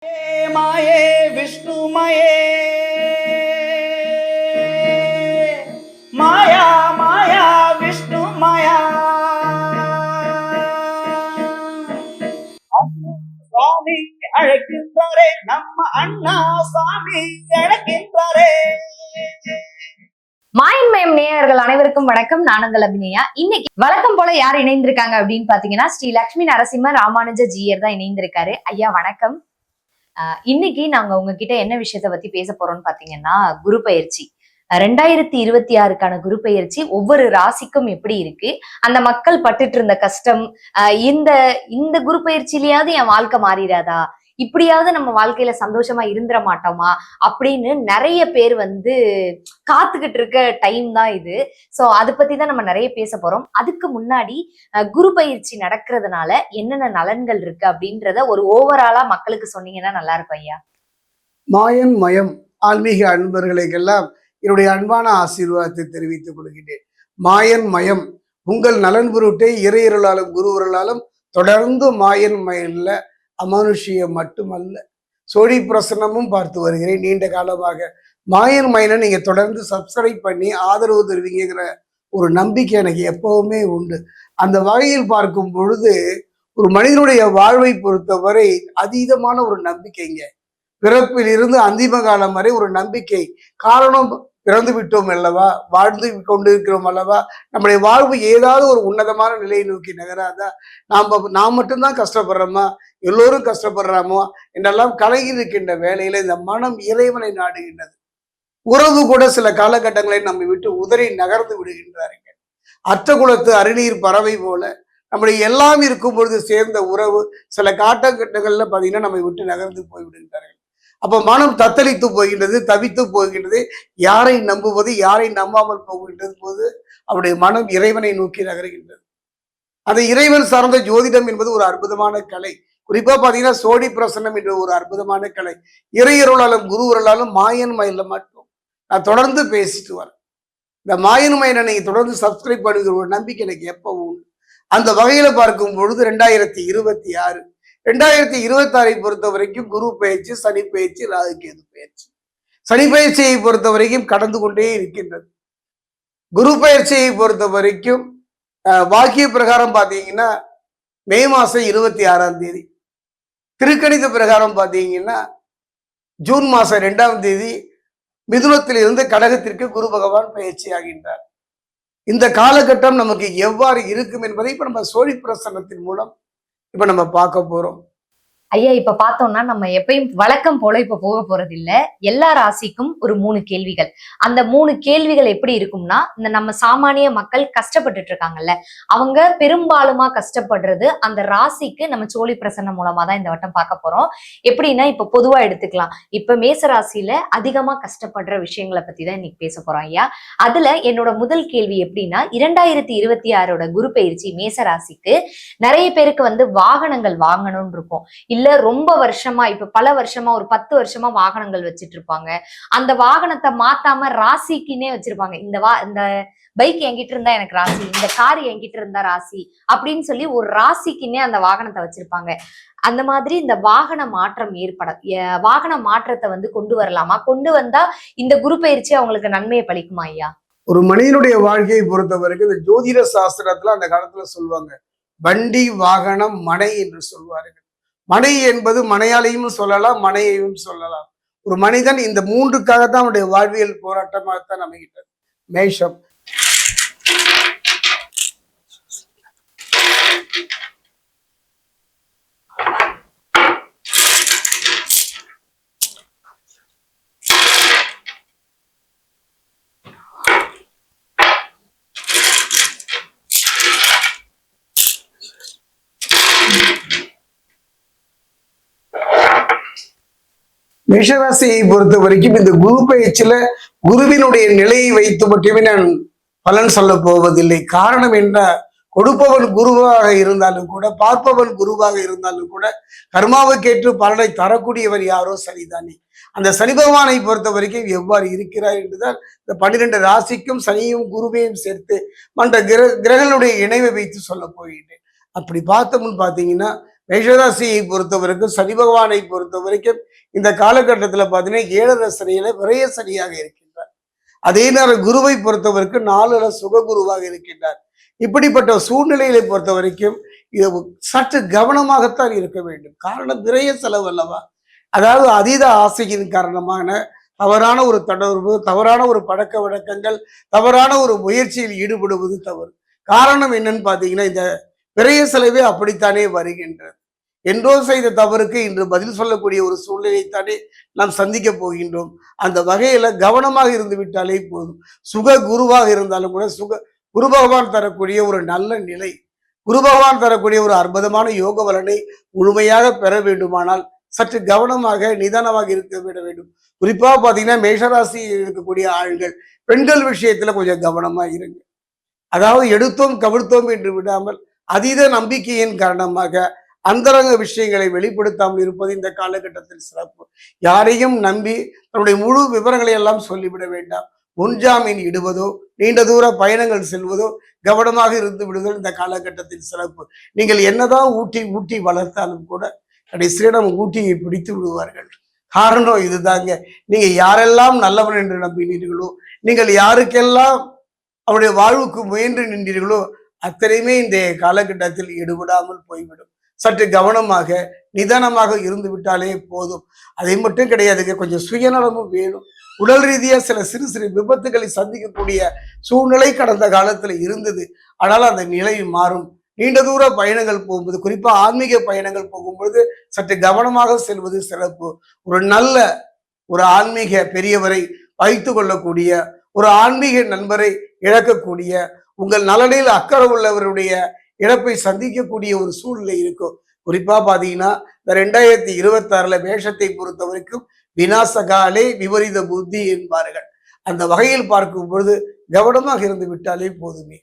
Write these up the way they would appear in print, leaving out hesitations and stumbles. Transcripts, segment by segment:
माये विष्णुमये माया माया विष्णुमया स्वामी अழைக்கின்றாரே நம்ம அண்ணா சாமி அழைக்கின்றாரே. மாயன்மயம் நேயர்கள் அனைவருக்கும் வணக்கம். நான் உங்கள் அபிநயா. இன்னைக்கு வழக்கம் போல யார் இணைந்திருக்காங்க அப்படின்னு பாத்தீங்கன்னா ஸ்ரீ லட்சுமி நரசிம்ம ராமானுஜ ஜீயர் தான் இணைந்திருக்காரு. ஐயா வணக்கம். இன்னைக்கு நாங்க உங்ககிட்ட என்ன விஷயத்த பத்தி பேச போறோம்னு பாத்தீங்கன்னா குரு பயிற்சி 2026க்கான குரு பயிற்சி ஒவ்வொரு ராசிக்கும் எப்படி இருக்கு, அந்த மக்கள் பட்டுட்டு இருந்த கஷ்டம், இந்த இந்த குரு பயிற்சியிலயாவது என் வாழ்க்கை மாறிடாதா, இப்படியாவது நம்ம வாழ்க்கையில சந்தோஷமா இருந்துட மாட்டோமா அப்படின்னு நிறைய பேர் காத்துக்கிட்டு இருக்க டைம் தான் இது. சோ அதை பத்தி தான் நம்ம நிறைய பேச போறோம். அதுக்கு முன்னாடி குரு பயிற்சி நடக்கிறதுனால என்னென்ன நலன்கள் இருக்கு அப்படின்றத ஒரு ஓவராலா மக்களுக்கு சொன்னீங்கன்னா நல்லா இருக்கும் ஐயா. மாயன் மயம் ஆன்மீக அன்பர்களுக்கெல்லாம் என்னுடைய அன்பான ஆசீர்வாதத்தை தெரிவித்துக் கொள்கிறேன். மாயன் மயம் உங்கள் நலன் பொருட்டே இறையருளாலும் குருவருளாலும் தொடர்ந்து மாயன் மயன்ல அமானுஷியம் மட்டுமல்ல சோழி பிரசனமும் பார்த்து வருகிறேன் நீண்ட காலமாக. மாயன் மயனை நீங்க தொடர்ந்து சப்ஸ்கிரைப் பண்ணி ஆதரவு தருவீங்கிற ஒரு நம்பிக்கை எனக்கு எப்பவுமே உண்டு. அந்த வகையில் பார்க்கும் பொழுது ஒரு மனிதனுடைய வாழ்வை பொறுத்தவரை அதீதமான ஒரு நம்பிக்கைங்க. பிறப்பில் இருந்து அந்திம காலம் வரை ஒரு நம்பிக்கை. காரணம், பிறந்து விட்டோம் அல்லவா, வாழ்ந்து கொண்டிருக்கிறோம் அல்லவா, நம்முடைய வாழ்வு ஏதாவது ஒரு உன்னதமான நிலையை நோக்கி நகராதா, நாம் மட்டும்தான் கஷ்டப்படுறோமா, எல்லோரும் கஷ்டப்படுறாமோ என்றெல்லாம் கலங்கி இருக்கின்ற வேளையில இந்த மனம் இறைவனை நாடுகின்றது. உறவு கூட சில காலகட்டங்களை நம்மை விட்டு உதறி நகர்ந்து விடுகின்றார்கள். அற்ற குலத்து அருநீர் பறவை போல நம்முடைய எல்லாம் இருக்கும் பொழுது சேர்ந்த உறவு சில காலகட்டங்கள்ல பார்த்தீங்கன்னா நம்மை விட்டு நகர்ந்து போய்விடுகின்றார்கள். அப்ப மனம் தத்தளித்து போகின்றது, தவித்து போகின்றது. யாரை நம்புவது, யாரை நம்பாமல் போகின்றது போது அவருடைய மனம் இறைவனை நோக்கி நகர்கின்றது. அந்த இறைவன் சார்ந்த ஜோதிடம் என்பது ஒரு அற்புதமான கலை. குறிப்பா பாத்தீங்கன்னா சோடி பிரசன்னம் என்ற ஒரு அற்புதமான கலை. இறையருளாலும் குருவருளாலும் மாயன் மயில மட்டும் நான் தொடர்ந்து பேசிட்டு வரேன். இந்த மாயன் மயனை நீங்க தொடர்ந்து சப்ஸ்கிரைப் பண்ணுகிற ஒரு நம்பிக்கை எனக்கு எப்பவும் உண்டு. அந்த வகையில பார்க்கும் பொழுது 2026 2026 பொறுத்த வரைக்கும் குரு பயிற்சி, சனி பயிற்சி, ராகு கேது பயிற்சி. சனி பயிற்சியை பொறுத்த வரைக்கும் கடந்து கொண்டே இருக்கின்றது. குரு பயிற்சியை பொறுத்த வரைக்கும் வாக்கிய பிரகாரம் பாத்தீங்கன்னா மே மாசம் 26ஆம் தேதி, திருக்கணித பிரகாரம் பாத்தீங்கன்னா ஜூன் மாசம் 2ஆம் தேதி மிதுனத்தில் இருந்து கடகத்திற்கு குரு பகவான் பயிற்சி ஆகின்றார். இந்த காலகட்டம் நமக்கு எவ்வாறு இருக்கும் என்பதை இப்ப நம்ம சோழி பிரசன்னத்தின் மூலம் இப்ப நம்ம பார்க்க போறோம். ஐயா இப்ப பார்த்தோம்னா நம்ம எப்பயும் வழக்கம் போல இப்ப போக போறது இல்ல. எல்லா ராசிக்கும் ஒரு 3 கேள்விகள். அந்த 3 கேள்விகள் எப்படி இருக்கும்னா, இந்த நம்ம சாமானிய மக்கள் கஷ்டப்பட்டுட்டு இருக்காங்கல்ல, அவங்க பெரும்பாலுமா கஷ்டப்படுறது அந்த ராசிக்கு நம்ம சோழி பிரசன்னம் மூலமா தான் இந்த வட்டம் பார்க்க போறோம். எப்படின்னா இப்ப பொதுவா எடுத்துக்கலாம். இப்ப மேச ராசியில அதிகமா கஷ்டப்படுற விஷயங்களை பத்தி தான் இன்னைக்கு பேச போறோம் ஐயா. அதுல என்னோட முதல் கேள்வி எப்படின்னா, 2026 குரு பயிற்சி மேச ராசிக்கு நிறைய பேருக்கு வாகனங்கள் வாங்கணும்னு இருக்கும். இல்ல ரொம்ப வருஷமா, இப்ப பல வருஷமா, ஒரு 10 வருஷமா வாகனங்கள் வச்சிட்டு இருப்பாங்க. அந்த வாகனத்தை மாத்தாம ராசிக்குன்னே வச்சிருப்பாங்க. இந்த பைக் என்கிட்ட இருந்தா எனக்கு ராசி, இந்த கார் என்கிட்ட இருந்தா ராசி அப்படின்னு சொல்லி ஒரு ராசிக்குன்னே அந்த வாகனத்தை வச்சிருப்பாங்க. அந்த மாதிரி இந்த வாகன மாற்றம் வாகன மாற்றத்தை கொண்டு வரலாமா? கொண்டு வந்தா இந்த குரு பயிற்சி அவங்களுக்கு நன்மையை பளிக்குமா ஐயா? ஒரு மனிதனுடைய வாழ்க்கையை பொறுத்த வரைக்கும் இந்த ஜோதிட சாஸ்திரத்துல அந்த காலத்துல சொல்லுவாங்க, வண்டி வாகனம் மனை என்று சொல்வார்கள். மனை என்பது மனையாளையும் சொல்லலாம், மனையையும் சொல்லலாம். ஒரு மனிதன் இந்த 3க்காகத்தான் அவனுடைய வாழ்வியல் போராட்டமாகத்தான் அமைகின்றது. மேஷம், மேஷராசியை பொறுத்த வரைக்கும் இந்த குரு பயிற்சியில குருவினுடைய நிலையை வைத்து மட்டுமே நான் பலன் சொல்ல போவதில்லை. காரணம் என்ன, கொடுப்பவன் குருவாக இருந்தாலும் கூட, பார்ப்பவன் குருவாக இருந்தாலும் கூட, கர்மாவுக்கேற்று பலனை தரக்கூடியவர் யாரோ சரிதானே. அந்த சனி பகவானை பொறுத்த வரைக்கும் எவ்வாறு இருக்கிறார் என்றுதான் இந்த 12 ராசிக்கும் சனியும் குருவையும் சேர்த்து மற்ற கிரகங்களுடைய இணைவை வைத்து சொல்ல போகின்றேன். அப்படி பார்த்தோம்னு பார்த்தீங்கன்னா மேஷராசியை பொறுத்த வரைக்கும் சனி பகவானை பொறுத்த வரைக்கும் இந்த காலகட்டத்துல பாத்தீங்கன்னா 7 சனியில விரய சனியாக இருக்கின்றார். அதே நேரம் குருவை பொறுத்த வரைக்கும் 4 சுக குருவாக இருக்கின்றார். இப்படிப்பட்ட சூழ்நிலைகளை பொறுத்த வரைக்கும் இது சற்று கவனமாகத்தான் இருக்க வேண்டும். காரணம் விரய செலவு அல்லவா. அதாவது அதீத ஆசையின் காரணமான தவறான ஒரு தொடர்பு, தவறான ஒரு பழக்க வழக்கங்கள், தவறான ஒரு முயற்சியில் ஈடுபடுவது தவறு. காரணம் என்னன்னு பாத்தீங்கன்னா இந்த விரய செலவே அப்படித்தானே வருகின்றது. என்றோ செய்த தவறுக்கு இன்று பதில் சொல்லக்கூடிய ஒரு சூழ்நிலைத்தானே நாம் சந்திக்க போகின்றோம். அந்த வகையில கவனமாக இருந்து விட்டாலே போதும். சுக குருவாக இருந்தாலும் கூட குரு பகவான் தரக்கூடிய ஒரு நல்ல நிலை, குரு பகவான் தரக்கூடிய ஒரு அற்புதமான யோக பலனை முழுமையாக பெற வேண்டுமானால் சற்று கவனமாக நிதானமாக இருக்க விட வேண்டும். குறிப்பா பாத்தீங்கன்னா மேஷராசி இருக்கக்கூடிய ஆண்கள் பெண்கள் விஷயத்துல கொஞ்சம் கவனமா இருங்க. அதாவது எடுத்தோம் கவிழ்த்தோம் என்று விடாமல் அதீத நம்பிக்கையின் காரணமாக அந்தரங்க விஷயங்களை வெளிப்படுத்தாமல் இருப்பது இந்த காலகட்டத்தில் சிறப்பு. யாரையும் நம்பி தன்னுடைய முழு விவரங்களை எல்லாம் சொல்லிவிட வேண்டாம். முன்ஜாமீன் இடுவதோ நீண்ட தூர பயணங்கள் செல்வதோ கவனமாக இருந்து விடுதல் இந்த காலகட்டத்தில் சிறப்பு. நீங்கள் என்னதான் ஊட்டி ஊட்டி வளர்த்தாலும் கூட கடைசியில நம்ம ஊட்டியை பிடித்து விடுவார்கள். காரணம் இதுதாங்க. நீங்க யாரெல்லாம் நல்லவன் என்று நம்பினீர்களோ, நீங்கள் யாருக்கெல்லாம் அவருடைய வாழ்வுக்கு முயன்று நின்றீர்களோ அத்தனையுமே இந்த காலகட்டத்தில் ஈடுபடாமல் போய்விடும். சற்று கவனமாக நிதானமாக இருந்து விட்டாலே போதும். அதை மட்டும் கிடையாதுங்க, கொஞ்சம் சுயநலமும் வேணும். உடல் ரீதியா சில சிறு சிறு விபத்துக்களை சந்திக்கக்கூடிய சூழ்நிலை கடந்த காலத்துல இருந்தது. ஆனால் அந்த நிலை மாறும். நீண்ட தூர பயணங்கள் போகும்போது, குறிப்பா ஆன்மீக பயணங்கள் போகும்பொழுது சற்று கவனமாக செல்வது சிறப்பு. ஒரு ஆன்மீக பெரியவரை வைத்து கொள்ளக்கூடிய, ஒரு ஆன்மீக நண்பரை இழக்கக்கூடிய, உங்கள் நலனில் அக்கறை உள்ளவருடைய இழப்பை சந்திக்கக்கூடிய ஒரு சூழ்நிலை இருக்கும். குறிப்பா பாத்தீங்கன்னா இந்த 2026 மேஷத்தை பொறுத்த வரைக்கும் விநாசகாலே விபரீத புத்தி என்பார்கள். அந்த வகையில் பார்க்கும் பொழுது கவனமாக இருந்து விட்டாலே போதுமே.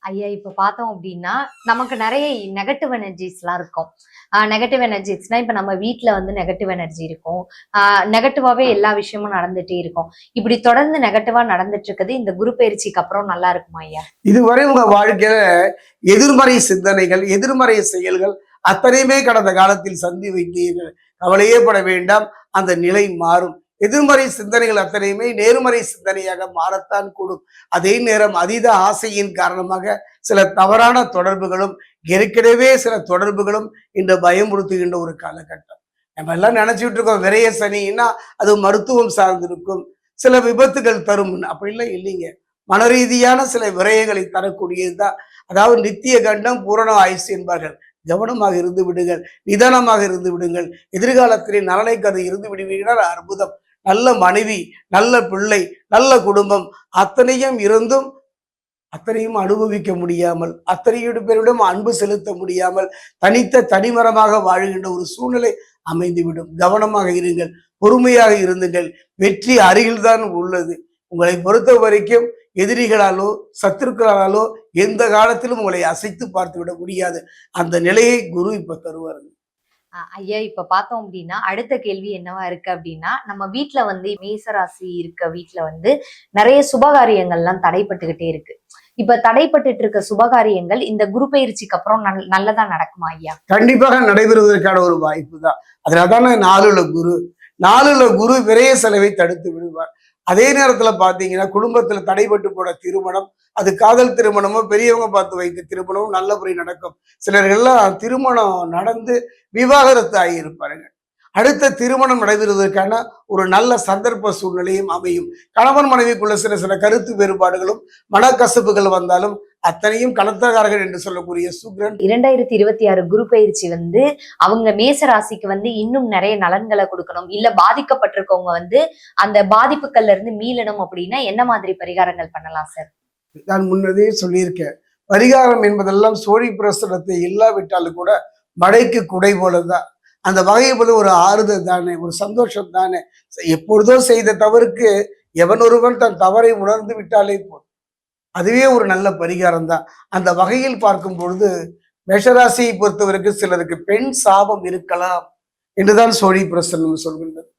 ஐயா இப்ப பார்த்தோம் அப்படின்னா நமக்கு நிறைய நெகட்டிவ் எனர்ஜிஸ் எல்லாம் இருக்கும். நெகட்டிவ் எனர்ஜிஸ்னா இப்ப நம்ம வீட்டுல வந்து நெகட்டிவ் எனர்ஜி இருக்கும். நெகட்டிவாவே எல்லா விஷயமும் நடந்துட்டே இருக்கும். இப்படி தொடர்ந்து நெகட்டிவா நடந்துட்டு இருக்குது இந்த குரு பயிற்சிக்கு அப்புறம் நல்லா இருக்குமா ஐயா? இதுவரை உங்க வாழ்க்கையில எதிர்மறை சிந்தனைகள், எதிர்மறை செயல்கள் அத்தனையுமே கடந்த காலத்தில் சந்தி வைத்தீர்கள். கவலையே பட வேண்டாம், அந்த நிலை மாறும். எதிர்மறை சிந்தனைகள் அத்தனையுமே நேர்மறை சிந்தனையாக மாறத்தான் கூடும். அதே நேரம் அதீத ஆசையின் காரணமாக சில தவறான தொடர்புகளும், ஏற்கனவே சில தொடர்புகளும் இன்று பயமுறுத்துகின்ற ஒரு காலகட்டம். நம்ம எல்லாம் நினைச்சுட்டு இருக்கோம் விரைய சனின்னா அது மருத்துவம் சார்ந்திருக்கும், சில விபத்துகள் தரும். அப்படிலாம் இல்லைங்க. மன ரீதியான சில விரயங்களை தரக்கூடியதுதான். அதாவது நித்திய கண்டம் பூரண ஆயுசு என்பார்கள். கவனமாக இருந்து விடுங்கள், நிதானமாக இருந்து விடுங்கள். எதிர்காலத்திலே நலனை கருதி இருந்து விடுவீர்கள். அற்புதம். நல்ல மனைவி, நல்ல பிள்ளை, நல்ல குடும்பம் அத்தனையும் இருந்தும் அத்தனையும் அனுபவிக்க முடியாமல், அத்தனையோடு பேரிடம் அன்பு செலுத்த முடியாமல் தனிமரமாக வாழ்கின்ற ஒரு சூழ்நிலை அமைந்துவிடும். கவனமாக இருங்கள், பொறுமையாக இருந்துங்கள். வெற்றி அருகில்தான் உள்ளது. உங்களை பொறுத்த வரைக்கும் எதிரிகளாலோ சத்துருக்களாலோ எந்த காலத்திலும் உங்களை அசைத்து பார்த்து விட முடியாது. அந்த நிலையை குரு இப்ப தருவார்கள். ஐயா இப்ப பார்த்தோம் அப்படின்னா அடுத்த கேள்வி என்னவா இருக்கு அப்படின்னா, நம்ம வீட்டுல வந்து மேசராசி இருக்க வீட்டுல வந்து நிறைய சுபகாரியங்கள்லாம் தடைப்பட்டுக்கிட்டே இருக்கு. இப்ப தடைப்பட்டு இருக்க சுபகாரியங்கள் இந்த குரு பயிற்சிக்கு அப்புறம் நல்லதா நடக்குமா ஐயா? கண்டிப்பாக நடைபெறுவதற்கான ஒரு வாய்ப்பு தான். அதனால்தானே 4 குரு விரைய செலவை தடுத்து விடுவார். அதே நேரத்துல பாத்தீங்கன்னா குடும்பத்துல தடைபட்டு போன திருமணம், அது காதல் திருமணமோ பெரியவங்க பார்த்து வைத்த திருமணமும் நல்லபடி நடக்கும். சிலர்கள்லாம் திருமணம் நடந்து விவாகரத்து ஆகியிருப்பாருங்க. அடுத்த திருமணம் நடைபெறுவதற்கான ஒரு நல்ல சந்தர்ப்ப சூழ்நிலையும் அமையும். கணவன் மனைவிக்குள்ள சில கருத்து வேறுபாடுகளும் மனக்கசப்புகள் வந்தாலும் அத்தனையும் கலத்தகாரர்கள் என்று சொல்லக்கூடிய சுக்கிரன் 2026 குரு பயிற்சி வந்து அவங்க மேச ராசிக்கு வந்து இன்னும் நிறைய நலன்களை கொடுக்கணும், இல்ல பாதிக்கப்பட்டிருக்கவங்க வந்து அந்த பாதிப்புகள்ல இருந்து மீளணும் அப்படின்னா என்ன மாதிரி பரிகாரங்கள் பண்ணலாம் சார்? நான் முன்னதே சொல்லியிருக்கேன், பரிகாரம் என்பதெல்லாம் சோழி பிரசனத்தை இல்லாவிட்டாலும் கூட மழைக்கு குடை போலதான். அந்த வகையை போல ஒரு ஆறுதல் தானே, ஒரு சந்தோஷம் தானே. எப்பொழுதோ செய்த தவறுக்கு எவன் ஒருவன் தன் தவறை உணர்ந்து விட்டாலே போதும், அதுவே ஒரு நல்ல பரிகாரம் தான். அந்த வகையில் பார்க்கும் பொழுது மேஷராசியை பொறுத்தவரைக்கும் சிலருக்கு பெண் சாபம் இருக்கலாம் என்றுதான் சோழி பிரசனம் சொல்கின்றது.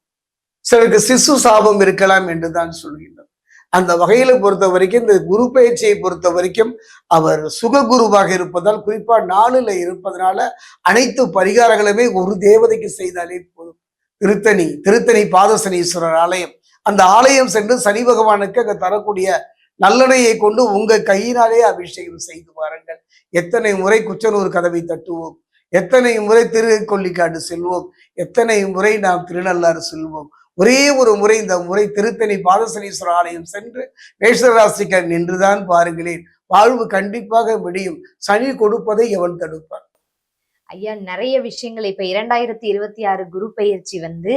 சிலருக்கு சிசு சாபம் இருக்கலாம் என்றுதான் சொல்கின்றது. அந்த வகையில பொறுத்த வரைக்கும் இந்த குரு பயிற்சியை பொறுத்த வரைக்கும் அவர் சுககுருவாக இருப்பதால், குறிப்பா 4ல இருப்பதனால அனைத்து பரிகாரங்களுமே ஒரு தேவதைக்கு செய்தாலே போதும். திருத்தணி பாதசனீஸ்வரர் ஆலயம், அந்த ஆலயம் சென்று சனி பகவானுக்கு அங்க தரக்கூடிய நல்லெண்ணெயை கொண்டு உங்க கையினாலே அபிஷேகம் செய்து வாருங்கள். எத்தனை முறை குச்சனூர் கதவை தட்டுவோம், எத்தனை முறை திருக்கொள்ளிக்காடு செல்வோம், எத்தனை முறை நாம் திருநள்ளாறு செல்வோம். ஒரே ஒரு முறை, இந்த முறை திருத்தணி பாதசனீஸ்வரர் ஆலயம் சென்று மேஷராசிக்கு நின்றுதான் பாருங்களேன், வாழ்வு கண்டிப்பாக முடியும். சனி கொடுப்பதை எவன் தடுப்பான்? ஐயா, நிறைய விஷயங்கள் இப்ப 2026 குரு பெயர்ச்சி வந்து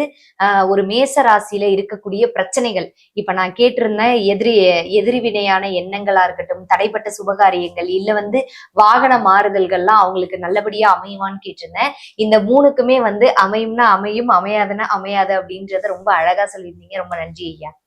ஒரு மேச ராசியில இருக்கக்கூடிய பிரச்சனைகள், இப்ப நான் கேட்டிருந்தேன், எதிரி வினையான எண்ணங்களா இருக்கட்டும், தடைப்பட்ட சுபகாரியங்கள், இல்ல வந்து வாகன மாறுதல்கள்லாம் அவங்களுக்கு நல்லபடியா அமையுமான்னு கேட்டிருந்தேன். இந்த 3க்குமே வந்து அமையும்னா அமையும், அமையாதுன்னா அமையாது அப்படின்றத ரொம்ப அழகா சொல்லியிருந்தீங்க. ரொம்ப நன்றி ஐயா.